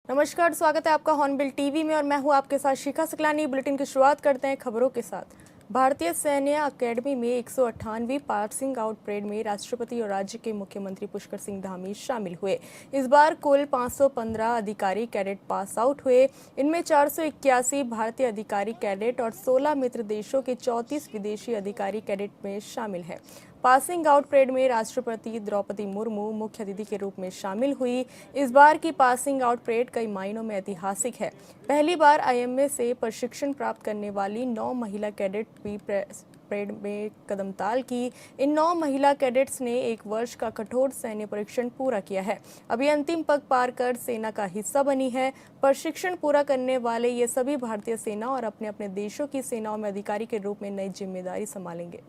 नमस्कार, स्वागत है आपका हॉर्नबिल टीवी में और मैं हूं आपके साथ शिखा सकलानी। बुलेटिन की शुरुआत करते हैं खबरों के साथ। भारतीय सैन्य अकेडमी में 198वीं पासिंग आउट परेड में राष्ट्रपति और राज्य के मुख्यमंत्री पुष्कर सिंह धामी शामिल हुए। इस बार कुल 515 अधिकारी कैडेट पास आउट हुए। इनमें 481 भारतीय अधिकारी कैडेट और 16 मित्र देशों के 34 विदेशी अधिकारी कैडेट में शामिल हैं। पासिंग आउट परेड में राष्ट्रपति द्रौपदी मुर्मू मुख्य अतिथि के रूप में शामिल हुई। इस बार की पासिंग आउट परेड कई मायनों में ऐतिहासिक है। पहली बार आईएमए से प्रशिक्षण प्राप्त करने वाली 9 महिला कैडेट भी परेड में कदमताल की। इन 9 महिला कैडेट्स ने 1 वर्ष का कठोर सैन्य परीक्षण पूरा किया है। अभी अंतिम पग पार कर सेना का हिस्सा बनी है। प्रशिक्षण पूरा करने वाले ये सभी भारतीय सेना और अपने अपने देशों की सेनाओं में अधिकारी के रूप में नई जिम्मेदारी संभालेंगे।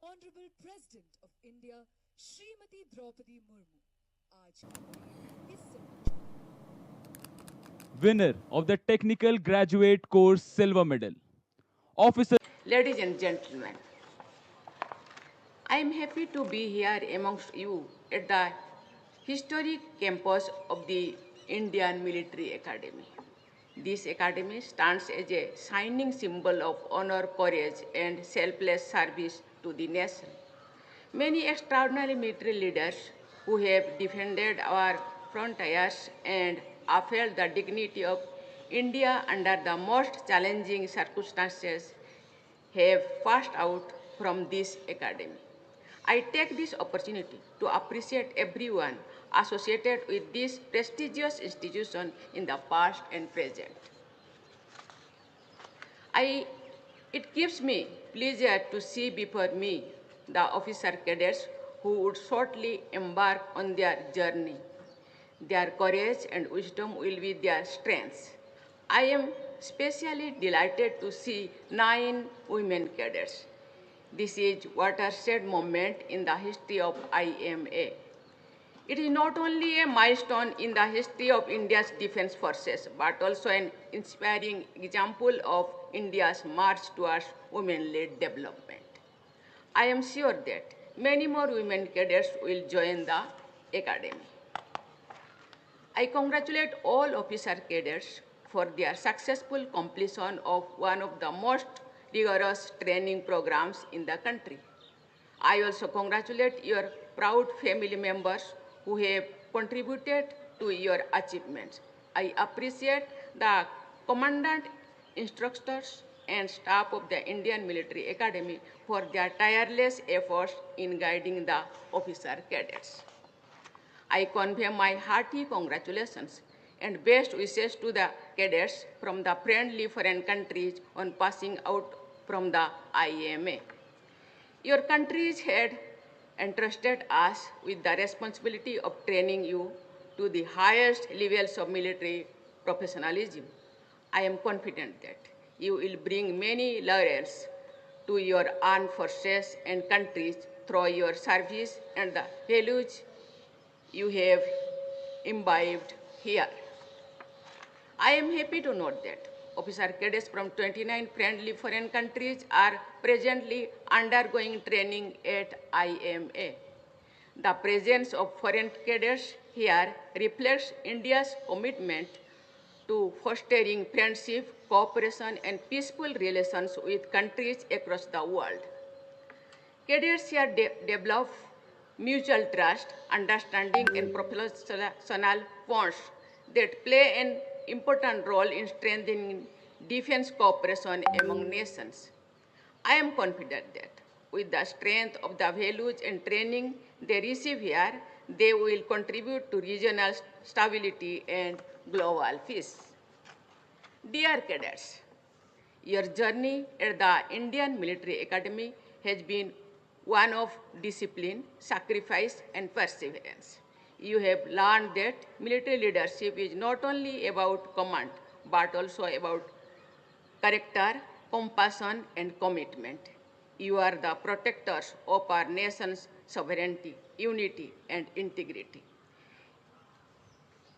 Honorable President of India, Srimati Draupadi Murmu, आज winner of the Technical Graduate Course Silver Medal. Officer. Ladies and gentlemen, I am happy to be here amongst you at the historic campus of the Indian Military Academy. This academy stands as a shining symbol of honor, courage, and selfless service to the nation. Many extraordinary military leaders who have defended our frontiers and upheld the dignity of India under the most challenging circumstances have passed out from this academy. I take this opportunity to appreciate everyone associated with this prestigious institution in the past and present. It gives me pleasure to see before me the officer cadets who would shortly embark on their journey. Their courage and wisdom will be their strengths. I am especially delighted to see 9 women cadets. This is a watershed moment in the history of IMA. It is not only a milestone in the history of India's defense forces, but also an inspiring example of India's march towards women-led development. I am sure that many more women cadets will join the academy. I congratulate all officer cadets for their successful completion of one of the most rigorous training programs in the country. I also congratulate your proud family members who have contributed to your achievements. I appreciate the commandant, instructors, and staff of the Indian Military Academy for their tireless efforts in guiding the officer cadets. I convey my hearty congratulations and best wishes to the cadets from the friendly foreign countries on passing out from the IMA. Your countries had entrusted us with the responsibility of training you to the highest levels of military professionalism. I am confident that you will bring many laurels to your armed forces and countries through your service and the values you have imbibed here. I am happy to note that officer cadets from 29 friendly foreign countries are presently undergoing training at IMA. The presence of foreign cadets here reflects India's commitment to fostering friendship, cooperation, and peaceful relations with countries across the world. Cadets here develop mutual trust, understanding, and professional bonds that play an important role in strengthening defense cooperation among nations. I am confident that with the strength of the values and training they receive here, they will contribute to regional stability and global peace. Dear cadets, your journey at the Indian Military Academy has been one of discipline, sacrifice, and perseverance. You have learned that military leadership is not only about command, but also about character, compassion, and commitment. You are the protectors of our nation's sovereignty, unity, and integrity.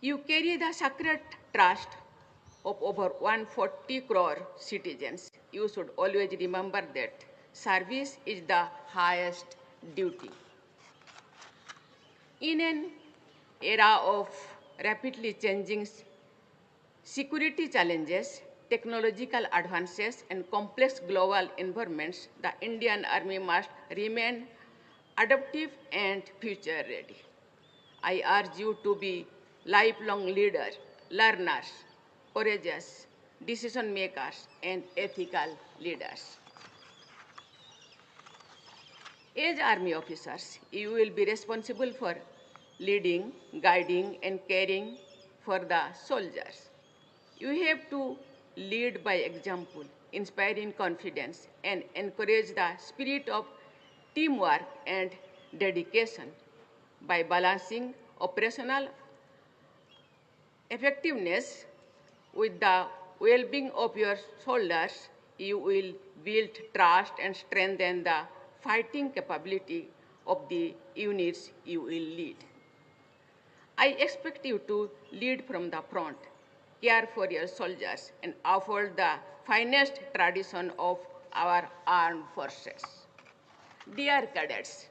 You carry the sacred trust of over 140 crore citizens. You should always remember that Service is the highest duty. In an era of rapidly changing security challenges, technological advances, and complex global environments, the Indian Army must remain adaptive and future ready. I urge you to be lifelong leaders, learners, courageous decision makers, and ethical leaders. As Army officers, you will be responsible for leading, guiding, and caring for the soldiers. You have to lead by example, inspiring confidence, and encourage the spirit of teamwork and dedication by balancing operational effectiveness with the well-being of your soldiers. You will build trust and strengthen the fighting capability of the units you will lead. I expect you to lead from the front, care for your soldiers, and uphold the finest tradition of our armed forces. Dear cadets,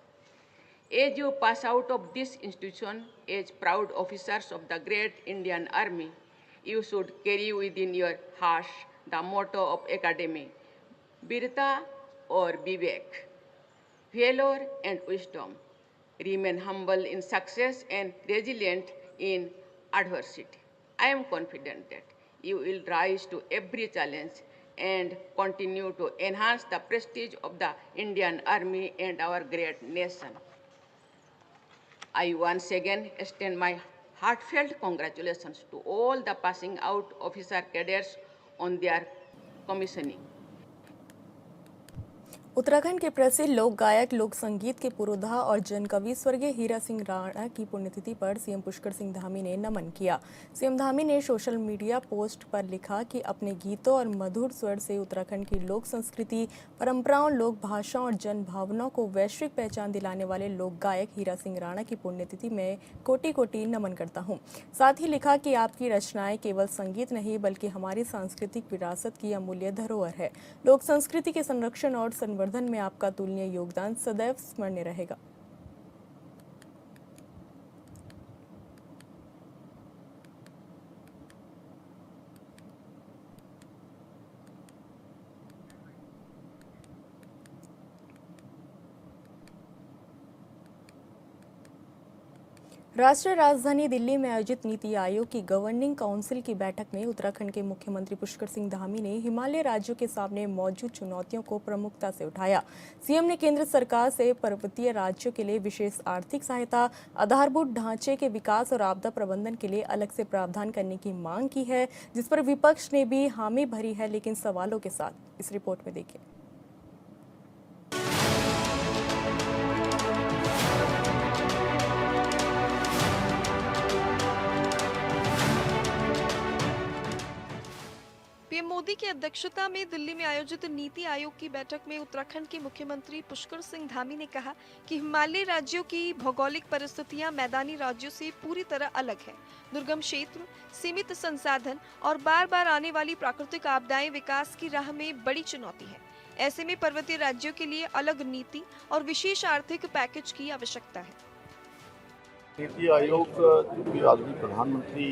as you pass out of this institution as proud officers of the great Indian Army, you should carry within your hearts the motto of Academy, Virta or Vivek, valor and wisdom. Remain humble in success and resilient in adversity. I am confident that you will rise to every challenge and continue to enhance the prestige of the Indian Army and our great nation. I once again extend my heartfelt congratulations to all the passing out officer cadets on their commissioning. Uttarakhand के प्रसिद्ध लोक गायक लोक संगीत के पुरोधा और जनकवि स्वर्गीय हीरा सिंह राणा की पुण्यतिथि पर सीएम पुष्कर सिंह धामी ने नमन किया। सीएम धामी ने सोशल मीडिया पोस्ट पर लिखा कि अपने गीतों और मधुर स्वर से उत्तराखंड की लोक संस्कृति, परंपराओं, लोक भाषाओं और जन भावनाओं को वैश्विक पहचान दिलाने वाले लोक गायक हीरा सिंह राणा की पुण्यतिथि में कोटि कोटि नमन करता हूँ। साथ ही लिखा कि आपकी रचनाएं केवल संगीत नहीं बल्कि हमारी सांस्कृतिक विरासत की अमूल्य धरोहर है। लोक संस्कृति के संरक्षण और संवर्धन में आपका तुलनीय योगदान सदैव स्मरणीय रहेगा। राष्ट्रीय राजधानी दिल्ली में आयोजित नीति आयोग की गवर्निंग काउंसिल की बैठक में उत्तराखंड के मुख्यमंत्री पुष्कर सिंह धामी ने हिमालय राज्यों के सामने मौजूद चुनौतियों को प्रमुखता से उठाया। सीएम ने केंद्र सरकार से पर्वतीय राज्यों के लिए विशेष आर्थिक सहायता, आधारभूत ढांचे के विकास और आपदा प्रबंधन के लिए अलग से प्रावधान करने की मांग की है, जिस पर विपक्ष ने भी हामी भरी है, लेकिन सवालों के साथ। इस रिपोर्ट में देखिए। पीएम मोदी की अध्यक्षता में दिल्ली में आयोजित नीति आयोग की बैठक में उत्तराखंड के मुख्यमंत्री पुष्कर सिंह धामी ने कहा कि हिमालयी राज्यों की भौगोलिक परिस्थितियां मैदानी राज्यों से पूरी तरह अलग है। दुर्गम क्षेत्र, सीमित संसाधन और बार-बार आने वाली प्राकृतिक आपदाएं विकास की राह में बड़ी चुनौती है। ऐसे में पर्वतीय राज्यों के लिए अलग नीति और विशेष आर्थिक पैकेज की आवश्यकता है। नीति आयोग जो आदरणीय प्रधानमंत्री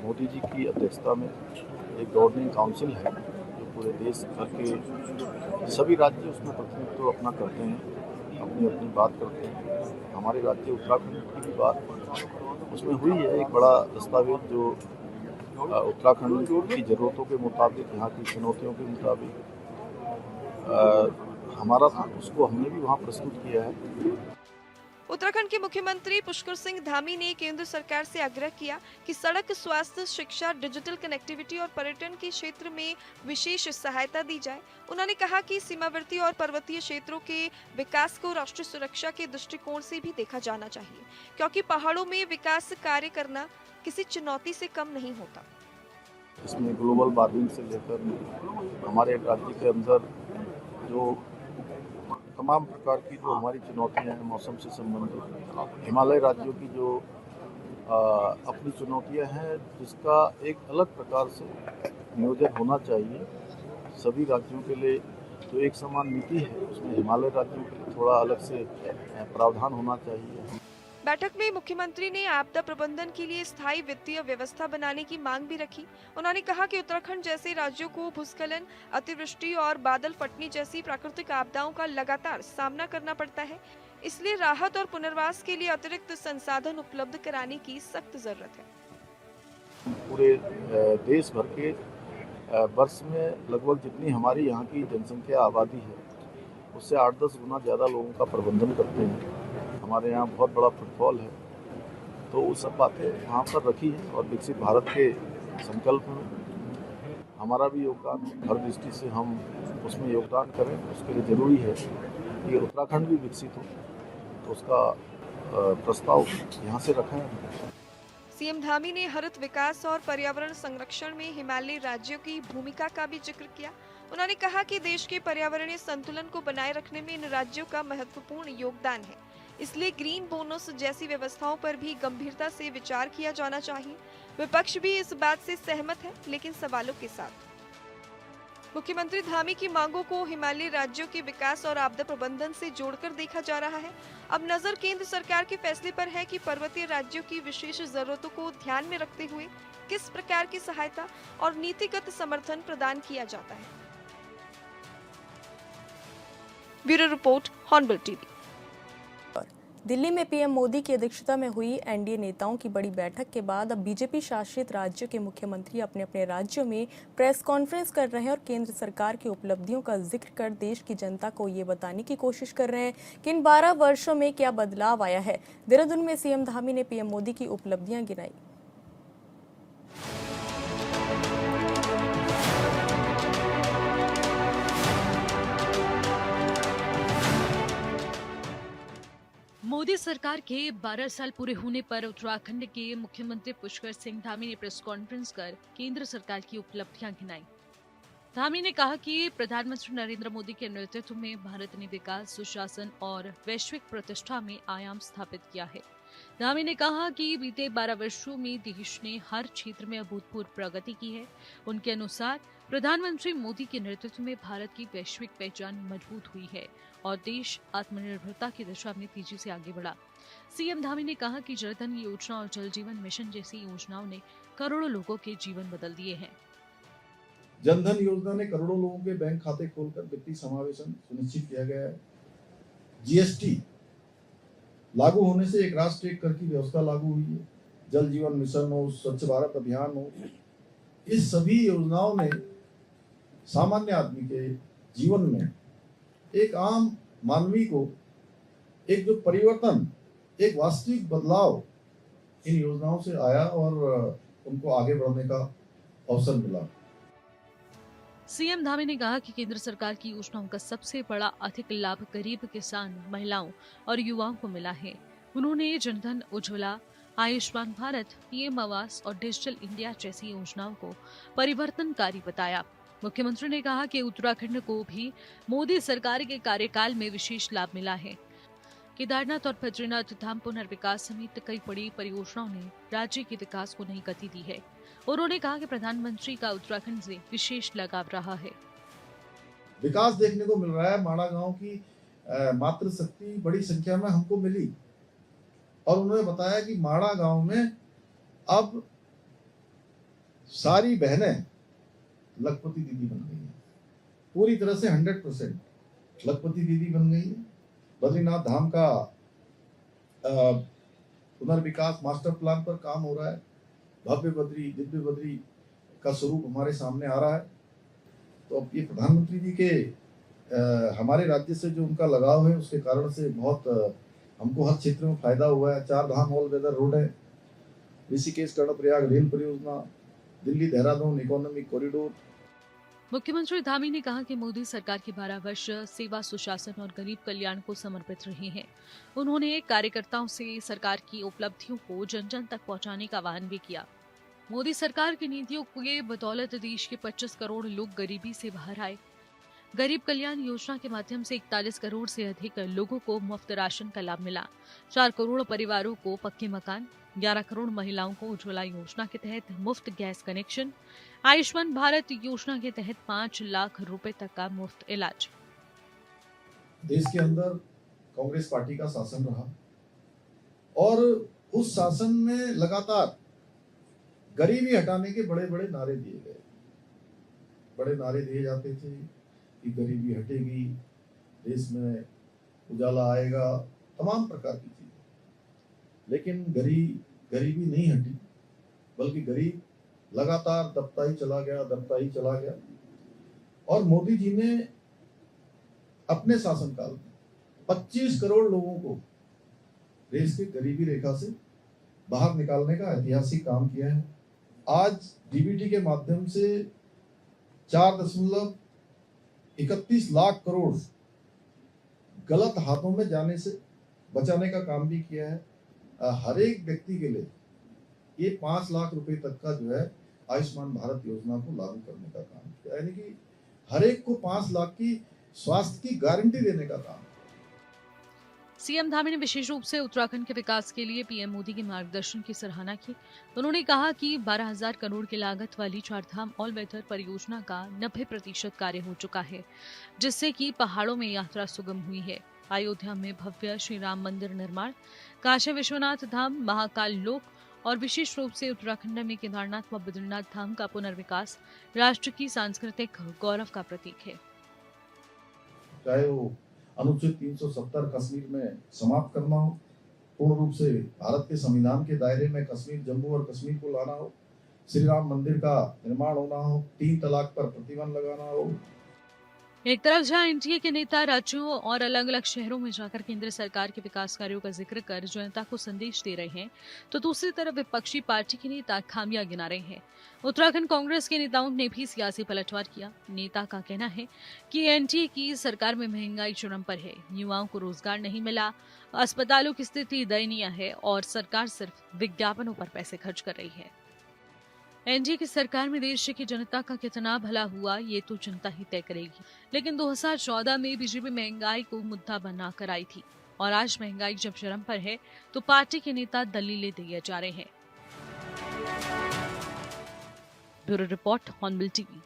मोदी जी की अध्यक्षता में एक गवर्निंग काउंसिल है जो पूरे देश भर के सभी राज्य उसमें प्रतिनिधित्व अपना करते हैं, अपनी अपनी बात करते हैं। हमारे राज्य उत्तराखंड की भी बात उसमें हुई है। एक बड़ा दस्तावेज जो उत्तराखंड की ज़रूरतों के मुताबिक, यहाँ की चुनौतियों के मुताबिक हमारा था, उसको हमने भी वहाँ प्रस्तुत किया है। उत्तराखंड के मुख्यमंत्री पुष्कर सिंह धामी ने केंद्र सरकार से आग्रह किया कि सड़क, स्वास्थ्य, शिक्षा, डिजिटल कनेक्टिविटी और पर्यटन के क्षेत्र में विशेष सहायता दी जाए। उन्होंने कहा कि सीमावर्ती और पर्वतीय क्षेत्रों के विकास को राष्ट्रीय सुरक्षा के दृष्टिकोण से भी देखा जाना चाहिए, क्योंकि पहाड़ों में विकास कार्य करना किसी चुनौती से कम नहीं होता। इसमें ग्लोबल वार्मिंग से लेकर हमारे राज्य के अंदर जो तमाम प्रकार की जो हमारी चुनौतियां हैं मौसम से संबंधित, हिमालय राज्यों की जो अपनी चुनौतियां हैं, जिसका एक अलग प्रकार से नियोजन होना चाहिए। सभी राज्यों के लिए जो एक समान नीति है उसमें हिमालय राज्यों के लिए थोड़ा अलग से प्रावधान होना चाहिए। बैठक में मुख्यमंत्री ने आपदा प्रबंधन के लिए स्थायी वित्तीय व्यवस्था बनाने की मांग भी रखी। उन्होंने कहा कि उत्तराखंड जैसे राज्यों को भूस्खलन, अतिवृष्टि और बादल फटने जैसी प्राकृतिक आपदाओं का लगातार सामना करना पड़ता है, इसलिए राहत और पुनर्वास के लिए अतिरिक्त संसाधन उपलब्ध कराने की सख्त जरूरत है। पूरे देश भर के वर्ष में लगभग जितनी हमारी यहाँ की जनसंख्या आबादी है उससे 8-10 गुना ज़्यादा लोगों का प्रबंधन करते हैं। हमारे यहाँ बहुत बड़ा फुटफॉल है, तो वो सब बातें वहाँ पर रखी है और विकसित भारत के संकल्प में हमारा भी योगदान है। हर दृष्टि से हम उसमें योगदान करें, उसके लिए ज़रूरी है कि उत्तराखंड भी विकसित हो, तो उसका प्रस्ताव यहाँ से रखा है। सीएम धामी ने हरित विकास और पर्यावरण संरक्षण में हिमालयी राज्यों की भूमिका का भी जिक्र किया। उन्होंने कहा कि देश के पर्यावरणीय संतुलन को बनाए रखने में इन राज्यों का महत्वपूर्ण योगदान है, इसलिए ग्रीन बोनस जैसी व्यवस्थाओं पर भी गंभीरता से विचार किया जाना चाहिए। विपक्ष भी इस बात से सहमत है, लेकिन सवालों के साथ। मुख्यमंत्री धामी की मांगों को हिमालयी राज्यों के विकास और आपदा प्रबंधन से जोड़कर देखा जा रहा है। अब नजर केंद्र सरकार के फैसले पर है कि पर्वतीय राज्यों की विशेष जरूरतों को ध्यान में रखते हुए किस प्रकार की सहायता और नीतिगत समर्थन प्रदान किया जाता है। Bureau report, hornbill TV. Delhi में पीएम मोदी की अध्यक्षता में हुई एनडीए नेताओं की बड़ी बैठक के बाद अब बीजेपी शासित राज्यों के मुख्यमंत्री अपने अपने राज्यों में प्रेस कॉन्फ्रेंस कर रहे हैं और केंद्र सरकार की उपलब्धियों का जिक्र कर देश की जनता को ये बताने की कोशिश कर रहे हैं कि इन 12 वर्षों में क्या बदलाव आया है। देहरादून में सीएम धामी ने पीएम मोदी की उपलब्धियां गिनाई। मोदी सरकार के 12 साल पूरे होने पर उत्तराखंड के मुख्यमंत्री पुष्कर सिंह धामी ने प्रेस कॉन्फ्रेंस कर केंद्र सरकार की उपलब्धियां गिनाई। धामी ने कहा कि प्रधानमंत्री नरेंद्र मोदी के नेतृत्व में भारत ने विकास, सुशासन और वैश्विक प्रतिष्ठा में आयाम स्थापित किया है। धामी ने कहा कि बीते 12 वर्षों में देश ने हर क्षेत्र में अभूतपूर्व प्रगति की है। उनके अनुसार प्रधानमंत्री मोदी के नेतृत्व में भारत की वैश्विक पहचान मजबूत हुई है और देश आत्मनिर्भरता की दिशा में तेजी से आगे बढ़ा। सीएम धामी ने कहा कि जनधन योजना और जल जीवन मिशन जैसी योजनाओं ने करोड़ों लोगों के जीवन बदल दिए हैं। जनधन योजना ने करोड़ों लोगों के बैंक खाते खोलकर वित्तीय समावेशन सुनिश्चित किया गया है। जीएसटी लागू होने से एक राष्ट्र एक कर की व्यवस्था लागू हुई है। जल जीवन मिशन हो, स्वच्छ भारत अभियान हो, इस सभी योजनाओं ने सामान्य आदमी के जीवन में एक आम मानवी को एक जो परिवर्तन, एक वास्तविक बदलाव इन योजनाओं से आया और उनको आगे बढ़ने का अवसर मिला। सीएम धामी ने कहा कि केंद्र सरकार की योजनाओं का सबसे बड़ा अधिक लाभ गरीब किसान, महिलाओं और युवाओं को मिला है। उन्होंने जनधन, उज्ज्वला, आयुष्मान भारत, पीएम आवास और डिजिटल इंडिया जैसी योजनाओं को परिवर्तनकारी बताया। मुख्यमंत्री ने कहा कि उत्तराखंड को भी मोदी सरकार के कार्यकाल में विशेष लाभ मिला है। केदारनाथ और बद्रीनाथ धाम पुनर्विकास समेत कई बड़ी परियोजनाओं ने राज्य के विकास को नई गति दी है। उन्होंने कहा कि प्रधानमंत्री का उत्तराखंड से विशेष लगाव रहा है। विकास देखने को मिल रहा है। माड़ा गांव की मातृशक्ति बड़ी संख्या में हमको मिली और उन्होंने बताया कि माड़ा गांव में अब सारी बहनें लखपति दीदी बन गई है। पूरी तरह से 100% लखपति दीदी बन गई है। बद्रीनाथ धाम का पुनर्विकास मास्टर प्लान पर काम हो रहा है। भव्य बद्री, दिव्य बद्री का स्वरूप हमारे सामने आ रहा है। तो अब ये प्रधानमंत्री जी के हमारे राज्य से जो उनका लगाव है उसके कारण से बहुत हमको हर क्षेत्र में फायदा हुआ है। 4 धाम ऑल वेदर रोड है, ऋषिकेश कर्णप्रयाग रेल परियोजना, दिल्ली देहरादून इकोनॉमिक कॉरिडोर। मुख्यमंत्री धामी ने कहा कि मोदी सरकार के 12 वर्ष सेवा, सुशासन और गरीब कल्याण को समर्पित रहे हैं। उन्होंने कार्यकर्ताओं से सरकार की उपलब्धियों को जन जन तक पहुंचाने का आह्वान भी किया। मोदी सरकार की नीतियों के बदौलत देश के 25 करोड़ लोग गरीबी से बाहर आए। गरीब कल्याण योजना के माध्यम से 41 करोड़ से अधिक लोगों को मुफ्त राशन का लाभ मिला। 4 करोड़ परिवारों को पक्के मकान, 11 करोड़ महिलाओं को उज्ज्वला योजना के तहत मुफ्त गैस कनेक्शन, आयुष्मान भारत योजना के तहत 5 लाख रुपए तक का मुफ्त इलाज। देश के अंदर कांग्रेस पार्टी का शासन रहा और उस शासन में लगातार गरीबी हटाने के बड़े बड़े नारे दिए गए। बड़े नारे दिए जाते थे कि गरीबी हटेगी, देश में उजाला आएगा, तमाम प्रकार की चीजें। लेकिन गरीबी नहीं हटी, बल्कि गरीब लगातार दबता ही चला गया। और मोदी जी ने अपने शासनकाल में 25 करोड़ लोगों को देश के गरीबी रेखा से बाहर निकालने का ऐतिहासिक काम किया है। आज डीबीटी के माध्यम से 4.31 लाख करोड़ गलत हाथों में जाने से बचाने का काम भी किया है। हर एक व्यक्ति के लिए ये 5 लाख रुपए तक का जो है आयुष्मान भारत योजना को लागू करने का काम किया, यानी कि हर एक को 5 लाख की स्वास्थ्य की गारंटी देने का काम। सीएम धामी ने विशेष रूप से उत्तराखंड के विकास के लिए पीएम मोदी के मार्गदर्शन की सराहना की। उन्होंने कहा कि 12,000 करोड़ की लागत वाली चारधाम ऑल वेदर परियोजना का 90% कार्य हो चुका है, जिससे कि पहाड़ों में यात्रा सुगम हुई है। अयोध्या में भव्य श्री राम मंदिर निर्माण, काशी विश्वनाथ धाम, महाकाल लोक और विशेष रूप से उत्तराखंड में केदारनाथ व बद्रीनाथ धाम का पुनर्विकास राष्ट्र की सांस्कृतिक गौरव का प्रतीक है। चाहे वो अनुच्छेद 370 कश्मीर में समाप्त करना हो, पूर्ण रूप से भारत के संविधान के दायरे में कश्मीर, जम्मू और कश्मीर को लाना हो, श्री राम मंदिर का निर्माण होना हो, 3 तलाक पर प्रतिबंध लगाना हो। एक तरफ जहां एनडीए के नेता राज्यों और अलग अलग शहरों में जाकर केंद्र सरकार के विकास कार्यों का जिक्र कर जनता को संदेश दे रहे हैं, तो दूसरी तरफ विपक्षी पार्टी के नेता खामियां गिना रहे हैं। उत्तराखंड कांग्रेस के नेताओं ने भी सियासी पलटवार किया। नेता का कहना है कि एनडीए की सरकार में महंगाई चरम पर है, युवाओं को रोजगार नहीं मिला, अस्पतालों की स्थिति दयनीय है और सरकार सिर्फ विज्ञापनों पर पैसे खर्च कर रही है। एनडीए की सरकार में देश की जनता का कितना भला हुआ, ये तो जनता ही तय करेगी। लेकिन 2014 में बीजेपी महंगाई को मुद्दा बनाकर आई थी और आज महंगाई जब चरम पर है तो पार्टी के नेता दलीलें दिए जा रहे हैं। Bureau report, hornbill TV.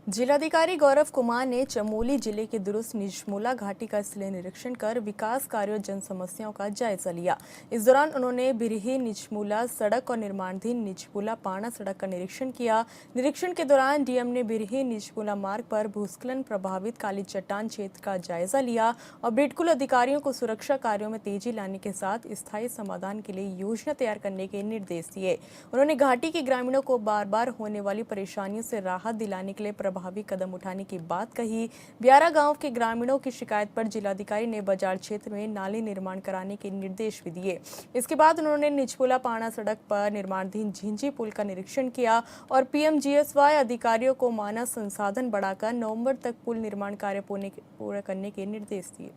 जिलाधिकारी गौरव कुमार ने चमोली जिले के दुरुस्त निजमुला घाटी का स्थलीय निरीक्षण कर विकास कार्यों जन समस्याओं का जायजा लिया। इस दौरान उन्होंने बिरही निजमुला सड़क और निर्माणाधीन निजमुला पाना सड़क का निरीक्षण किया। निरीक्षण के दौरान डीएम ने बिरही निजमुला मार्ग पर भूस्खलन प्रभावित काली चट्टान क्षेत्र का जायजा लिया और बिडकुल अधिकारियों को सुरक्षा कार्यों में तेजी लाने के साथ स्थायी समाधान के लिए योजना तैयार करने के निर्देश दिए। उन्होंने घाटी के ग्रामीणों को बार बार होने वाली परेशानियों से राहत दिलाने के लिए प्रभावी कदम उठाने की बात कही। ब्यारा गांव के ग्रामीणों की शिकायत पर जिलाधिकारी ने बाजार क्षेत्र में नाले निर्माण कराने के निर्देश भी दिए। इसके बाद उन्होंने निजपुला पाना सड़क पर निर्माणाधीन झिंझी पुल का निरीक्षण किया और पीएमजीएसवाई अधिकारियों को मानव संसाधन बढ़ाकर नवंबर तक पुल निर्माण कार्य पूरा करने के निर्देश दिए।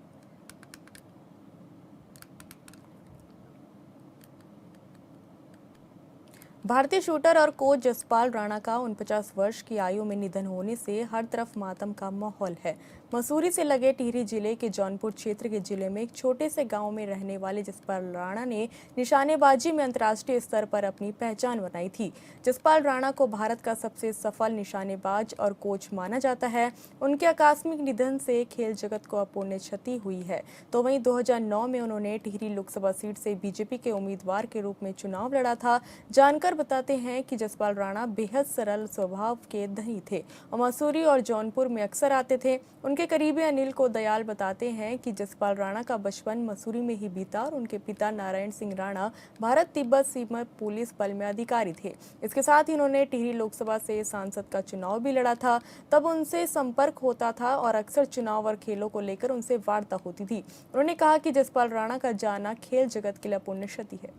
भारतीय शूटर और कोच जसपाल राणा का 49 वर्ष की आयु में निधन होने से हर तरफ मातम का माहौल है। मसूरी से लगे टिहरी जिले के जौनपुर क्षेत्र के जिले में एक छोटे से गांव में रहने वाले जसपाल राणा ने निशानेबाजी में अंतर्राष्ट्रीय स्तर पर अपनी पहचान बनाई थी। जसपाल राणा को भारत का सबसे सफल निशानेबाज और कोच माना जाता है। उनके आकस्मिक निधन से खेल जगत को अपूर्णीय क्षति हुई है। तो वहीं 2009 में उन्होंने टिहरी लोकसभा सीट से बीजेपी के उम्मीदवार के रूप में चुनाव लड़ा था। जानकर बताते हैं कि जसपाल राणा बेहद सरल स्वभाव के धनी थे और मसूरी और जौनपुर में अक्सर आते थे। उनके करीबी अनिल को दयाल बताते हैं कि जसपाल राणा का बचपन मसूरी में ही बीता और उनके पिता नारायण सिंह राणा भारत तिब्बत सीमा पुलिस बल में अधिकारी थे। इसके साथ ही उन्होंने टिहरी लोकसभा से सांसद का चुनाव भी लड़ा था। तब उनसे संपर्क होता था और अक्सर चुनाव और खेलों को लेकर उनसे वार्ता होती थी। उन्होंने कहा कि जसपाल राणा का जाना खेल जगत के लिए अपूर्णीय क्षति है।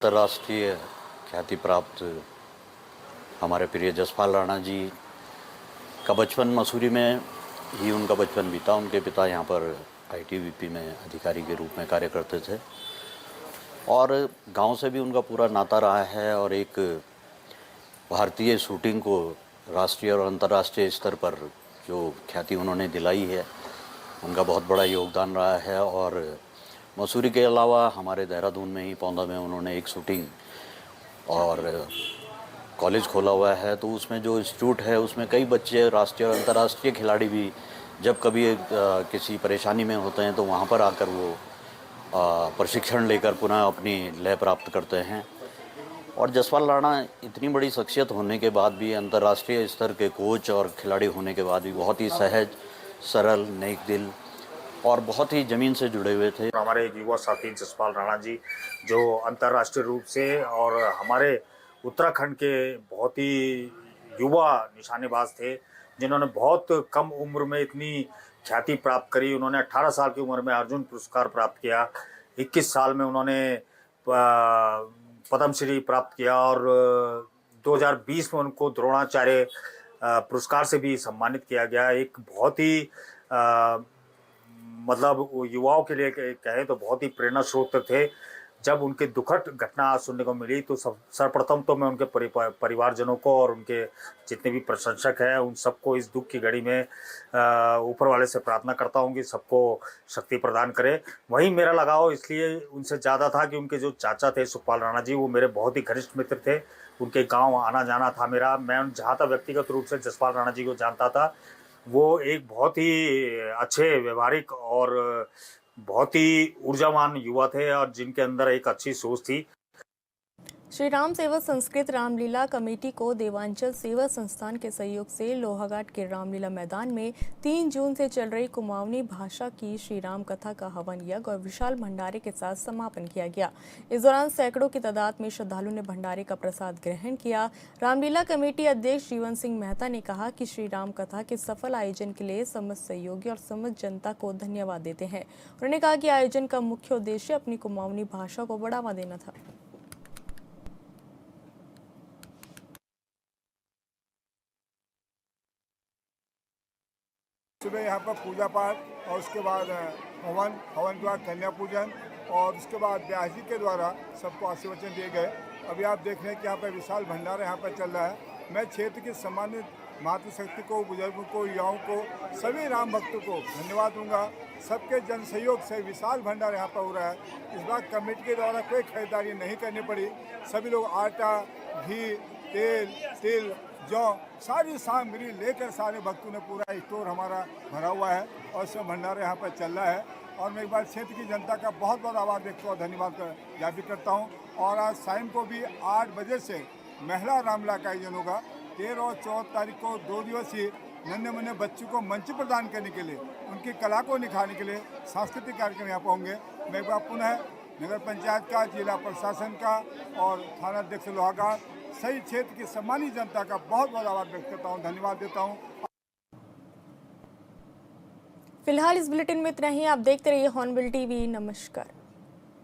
अंतर्राष्ट्रीय ख्याति प्राप्त हमारे प्रिय जसपाल राणा जी का बचपन मसूरी में ही उनका बचपन बीता। उनके पिता यहाँ पर आईटीबीपी में अधिकारी के रूप में कार्य करते थे और गांव से भी उनका पूरा नाता रहा है और एक भारतीय शूटिंग को राष्ट्रीय और अंतर्राष्ट्रीय स्तर पर जो ख्याति उन्होंने दिलाई है, उनका बहुत बड़ा योगदान रहा है। और मसूरी के अलावा हमारे देहरादून में ही पौंदा में उन्होंने एक शूटिंग और कॉलेज खोला हुआ है, तो उसमें जो इंस्टीट्यूट है उसमें कई बच्चे राष्ट्रीय और अंतर्राष्ट्रीय खिलाड़ी भी जब कभी किसी परेशानी में होते हैं तो वहाँ पर आकर वो प्रशिक्षण लेकर पुनः अपनी लय प्राप्त करते हैं। और जसपाल राणा इतनी बड़ी शख्सियत होने के बाद भी, अंतर्राष्ट्रीय स्तर के कोच और खिलाड़ी होने के बाद भी बहुत ही सहज, सरल, नेक दिल और बहुत ही ज़मीन से जुड़े हुए थे। हमारे एक युवा साथी जसपाल राणा जी जो अंतर्राष्ट्रीय रूप से और हमारे उत्तराखंड के बहुत ही युवा निशानेबाज थे, जिन्होंने बहुत कम उम्र में इतनी ख्याति प्राप्त करी। उन्होंने 18 साल की उम्र में अर्जुन पुरस्कार प्राप्त किया, 21 साल में उन्होंने पद्मश्री प्राप्त किया और 2020 में उनको द्रोणाचार्य पुरस्कार से भी सम्मानित किया गया। एक बहुत ही मतलब युवाओं के लिए कहें तो बहुत ही प्रेरणा स्रोत थे। जब उनके दुखद घटना सुनने को मिली तो सर्वप्रथम तो मैं उनके परिवारजनों को और उनके जितने भी प्रशंसक हैं उन सबको इस दुख की घड़ी में ऊपर वाले से प्रार्थना करता हूं कि सबको शक्ति प्रदान करे। वहीं मेरा लगाव इसलिए उनसे ज़्यादा था कि उनके जो चाचा थे सुखपाल राणा जी, वो मेरे बहुत ही घनिष्ठ मित्र थे। उनके गाँव आना जाना था मेरा। मैं जहाँ तक व्यक्तिगत रूप से जसपाल राणा जी को जानता था, वो एक बहुत ही अच्छे व्यवहारिक और बहुत ही ऊर्जावान युवा थे और जिनके अंदर एक अच्छी सोच थी। श्री राम सेवा संस्कृत रामलीला कमेटी को देवांचल सेवा संस्थान के सहयोग से लोहाघाट के रामलीला मैदान में 3 जून से चल रही कुमाऊनी भाषा की श्री राम कथा का हवन यज्ञ और विशाल भंडारे के साथ समापन किया गया। इस दौरान सैकड़ों की तादाद में श्रद्धालुओं ने भंडारे का प्रसाद ग्रहण किया। रामलीला कमेटी अध्यक्ष जीवन सिंह मेहता ने कहा कि श्री राम कथा के सफल आयोजन के लिए समस्त सहयोगी और समस्त जनता को धन्यवाद देते हैं। उन्होंने कहा कि आयोजन का मुख्य उद्देश्य अपनी कुमाऊनी भाषा को बढ़ावा देना था। सुबह यहाँ पर पूजा पाठ और उसके बाद हवन के बाद कन्या पूजन और उसके बाद व्यास जी के द्वारा सबको आशीर्वचन दिए गए। अभी आप देख रहे हैं कि यहाँ पर विशाल भंडारा यहाँ पर चल रहा है। मैं क्षेत्र की सम्मानित मातृशक्ति को, बुजुर्गों को, युवाओं को, सभी राम भक्तों को धन्यवाद दूंगा। सबके जन सहयोग से विशाल भंडारा यहाँ पर हो रहा है। इस बार कमेटी के द्वारा कोई खरीदारी नहीं करनी पड़ी। सभी लोग आटा, घी, तेल, तिल, जौ सारी सामग्री लेकर सारे भक्तों ने पूरा स्टोर हमारा भरा हुआ है और सब भंडारा यहाँ पर चल रहा है। और मैं एक बार क्षेत्र की जनता का बहुत बहुत आभार व्यक्त और धन्यवाद ज्ञापित करता हूँ। और आज शाम को भी 8 बजे से महिला रामलीला का आयोजन होगा। 13 और 14 तारीख को 2 दिवसीय नन्हे मुन्ने बच्चों को मंच प्रदान करने के लिए, उनकी कला को निखारने के लिए सांस्कृतिक कार्यक्रम यहाँ पर होंगे। मैं एक बार पुनः नगर पंचायत का, जिला प्रशासन का और थाना अध्यक्ष लोहाघाट सही क्षेत्र की सम्मानित जनता का बहुत बहुत आभार व्यक्त करता हूँ, धन्यवाद देता हूँ। फिलहाल इस बुलेटिन में इतना ही। आप देखते रहिए हॉर्नबिल टीवी। नमस्कार।